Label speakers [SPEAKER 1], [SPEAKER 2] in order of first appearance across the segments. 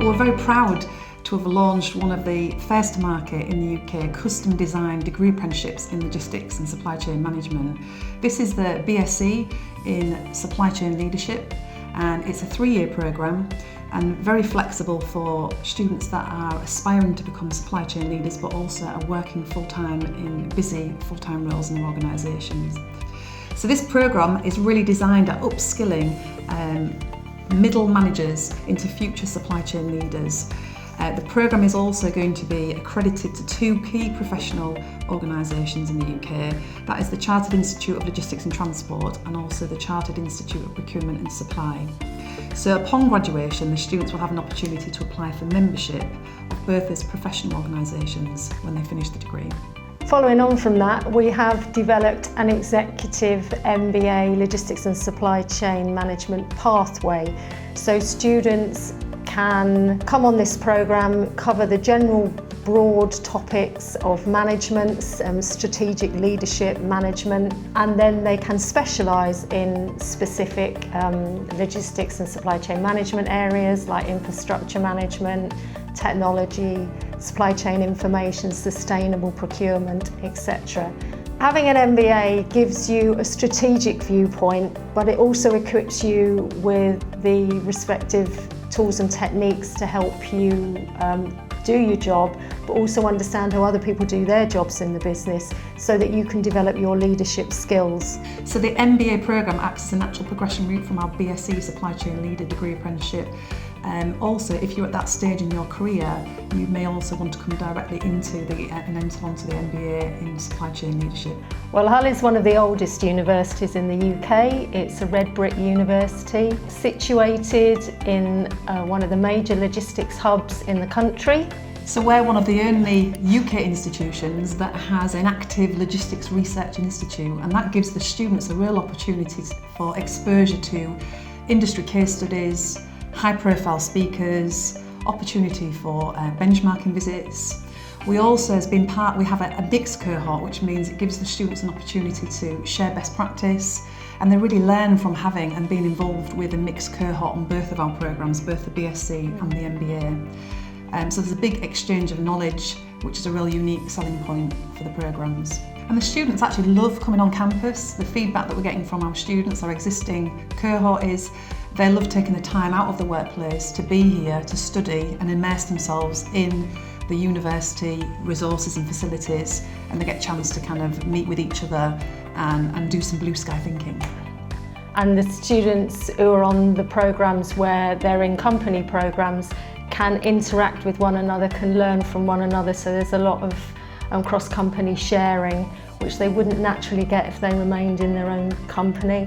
[SPEAKER 1] We're very proud to have launched one of the first to market in the UK custom designed degree apprenticeships in logistics and supply chain management. This is the BSc in supply chain leadership, and it's a 3-year programme and very flexible for students that are aspiring to become supply chain leaders but also are working full-time in busy full-time roles in their organisations. So this programme is really designed at upskilling middle managers into future supply chain leaders. The programme is also going to be accredited to 2 key professional organisations in the UK. That is the Chartered Institute of Logistics and Transport and also the Chartered Institute of Procurement and Supply. So upon graduation, the students will have an opportunity to apply for membership of both those professional organisations when they finish the degree.
[SPEAKER 2] Following on from that, we have developed an executive MBA Logistics and Supply Chain Management pathway. So students can come on this programme, cover the general broad topics of management, strategic leadership management, and then they can specialise in specific logistics and supply chain management areas like infrastructure management, technology, supply chain information, sustainable procurement, etc. Having an MBA gives you a strategic viewpoint, but it also equips you with the respective tools and techniques to help you do your job, but also understand how other people do their jobs in the business so that you can develop your leadership skills.
[SPEAKER 1] So the MBA programme acts as a natural progression route from our BSc Supply Chain Leader degree apprenticeship. Also, if you're at that stage in your career, you may also want to come directly into and enter onto the MBA in supply chain leadership.
[SPEAKER 2] Well, Hull is one of the oldest universities in the UK. It's a red brick university situated in one of the major logistics hubs in the country.
[SPEAKER 1] So we're one of the only UK institutions that has an active logistics research institute, and that gives the students a real opportunity for exposure to industry case studies, high-profile speakers, opportunity for benchmarking visits. We also, we have a mixed cohort, which means it gives the students an opportunity to share best practice, and they really learn from having and being involved with a mixed cohort on both of our programmes, both the BSc and the MBA. So there's a big exchange of knowledge, which is a real unique selling point for the programmes. And the students actually love coming on campus. The feedback that we're getting from our students, our existing cohort, is they love taking the time out of the workplace to be here, to study and immerse themselves in the university resources and facilities, and they get a chance to kind of meet with each other and do some blue sky thinking.
[SPEAKER 2] And the students who are on the programmes where they're in company programmes can interact with one another, can learn from one another, so there's a lot of cross-company sharing, which they wouldn't naturally get if they remained in their own company.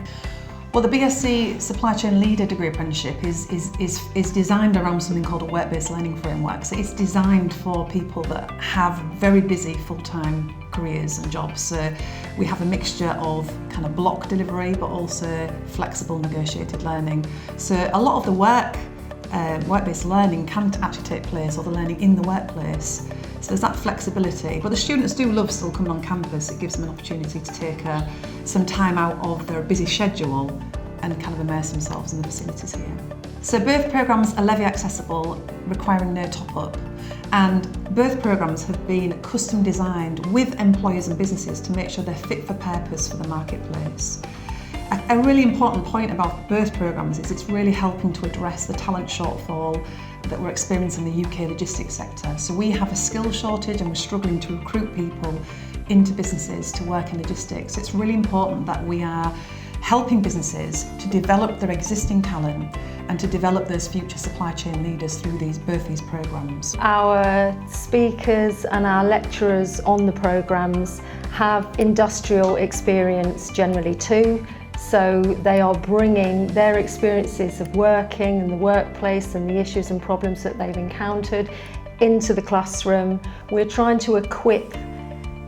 [SPEAKER 1] Well, the BSc Supply Chain Leader degree apprenticeship is designed around something called a work-based learning framework. So it's designed for people that have very busy full-time careers and jobs. So we have a mixture of kind of block delivery, but also flexible negotiated learning. So a lot of the work-based learning can actually take place, or the learning in the workplace. So there's that flexibility, but the students do love still coming on campus. It gives them an opportunity to take some time out of their busy schedule and kind of immerse themselves in the facilities here. So both programmes are levy accessible, requiring no top-up, and both programmes have been custom designed with employers and businesses to make sure they're fit for purpose for the marketplace. A really important point about both programmes is it's really helping to address the talent shortfall that we're experiencing in the UK logistics sector. So we have a skill shortage and we're struggling to recruit people into businesses to work in logistics. It's really important that we are helping businesses to develop their existing talent and to develop those future supply chain leaders through both these programmes.
[SPEAKER 2] Our speakers and our lecturers on the programmes have industrial experience generally too. So they are bringing their experiences of working in the workplace and the issues and problems that they've encountered into the classroom. We're trying to equip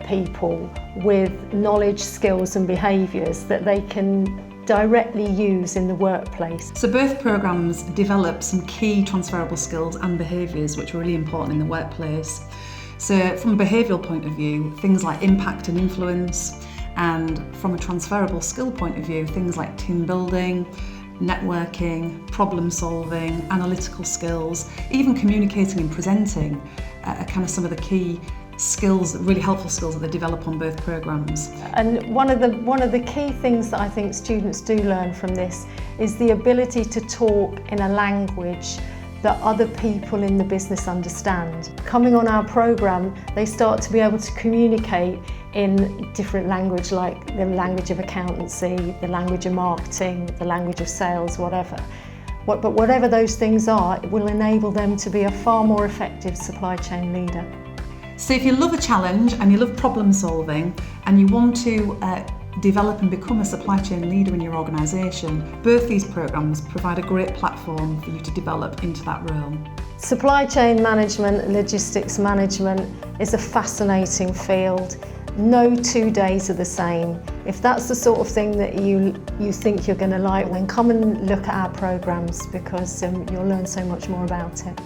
[SPEAKER 2] people with knowledge, skills and behaviours that they can directly use in the workplace.
[SPEAKER 1] So both programmes develop some key transferable skills and behaviours which are really important in the workplace. So from a behavioural point of view, things like impact and influence, and from a transferable skill point of view, things like team building, networking, problem solving, analytical skills, even communicating and presenting are kind of some of the key skills, really helpful skills that they develop on both programmes.
[SPEAKER 2] And one of the key things that I think students do learn from this is the ability to talk in a language that other people in the business understand. Coming on our programme, they start to be able to communicate in different language, like the language of accountancy, the language of marketing, the language of sales, whatever. But whatever those things are, it will enable them to be a far more effective supply chain leader.
[SPEAKER 1] So if you love a challenge and you love problem solving and you want to develop and become a supply chain leader in your organisation, both these programmes provide a great platform for you to develop into that role. Supply
[SPEAKER 2] chain management and logistics management is a fascinating field. No 2 days are the same. If that's the sort of thing that you think you're going to like, then come and look at our programmes, because you'll learn so much more about it.